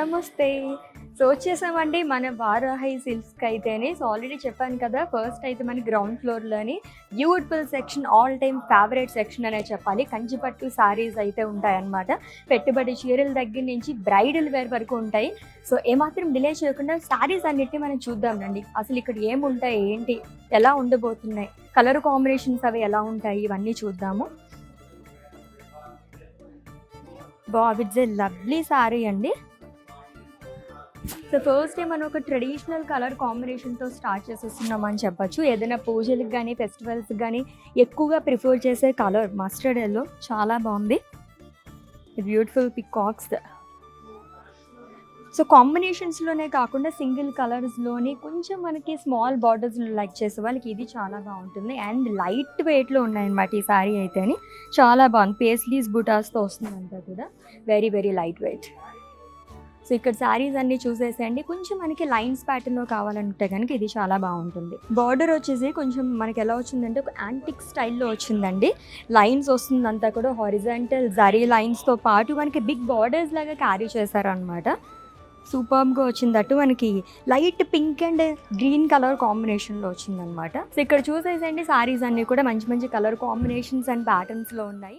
నమస్తే. సో వచ్చేసామండి మన వారాహి సిల్క్స్‌కి అయితేనే. సో ఆల్రెడీ చెప్పాను కదా! ఫస్ట్ అయితే మన గ్రౌండ్ ఫ్లోర్‌లోని beautiful section, all time favourite section అనే చెప్పాలి. కంచిపట్టు శారీస్ అయితే ఉంటాయన్నమాట. పెట్టుబడి చీరల దగ్గర నుంచి బ్రైడల్ వేర్ వరకు ఉంటాయి. సో ఏమాత్రం డిలే చేయకుండా శారీస్ అన్నిటిని మనం చూద్దాం రండి. అసలు ఇక్కడ ఏముంటాయి, ఏంటి, ఎలా ఉండబోతున్నాయి, కలర్ కాంబినేషన్స్ అవి ఎలా ఉంటాయి, ఇవన్నీ చూద్దాము. ఇట్స్ ఏ లవ్లీ శారీ అండి. సో ఫస్ట్ డే మనం ఒక ట్రెడిషనల్ కలర్ కాంబినేషన్తో స్టార్ట్ చేసేస్తున్నామని చెప్పొచ్చు. ఏదైనా పూజలకు కానీ ఫెస్టివల్స్కి కానీ ఎక్కువగా ప్రిఫర్ చేసే కలర్ మస్టర్డ్ ఎల్లో, చాలా బాగుంది. Beautiful peacocks. సో కాంబినేషన్స్లోనే కాకుండా సింగిల్ కలర్స్లోని కొంచెం మనకి స్మాల్ బార్డర్స్ లైక్ చేసే వాళ్ళకి ఇది చాలా బాగుంటుంది. అండ్ లైట్ వెయిట్లో ఉన్నాయన్నమాట ఈ శారీ అయితేని. చాలా బాగుంది. పేస్లీస్ బుటాస్తో వస్తుందంతా కూడా very very light weight. So ఇక్కడ శారీస్ అన్నీ చూసేసేయండి. కొంచెం మనకి లైన్స్ ప్యాటర్న్లో కావాలంటే కనుక ఇది చాలా బాగుంటుంది. బార్డర్ వచ్చేసి కొంచెం మనకి ఎలా వచ్చిందంటే ఒక యాంటిక్ స్టైల్లో వచ్చిందండి. లైన్స్ వస్తుందంతా కూడా హారిజాంటల్ జరీ లైన్స్తో పాటు మనకి బిగ్ బార్డర్స్ లాగా క్యారీ చేశారనమాట. సూపర్గా వచ్చింది. అటు మనకి light pink and green colour కాంబినేషన్లో వచ్చిందనమాట. సో ఇక్కడ చూసేసేయండి శారీస్ అన్నీ కూడా మంచి మంచి కలర్ కాంబినేషన్స్ అండ్ ప్యాటర్న్స్లో ఉన్నాయి.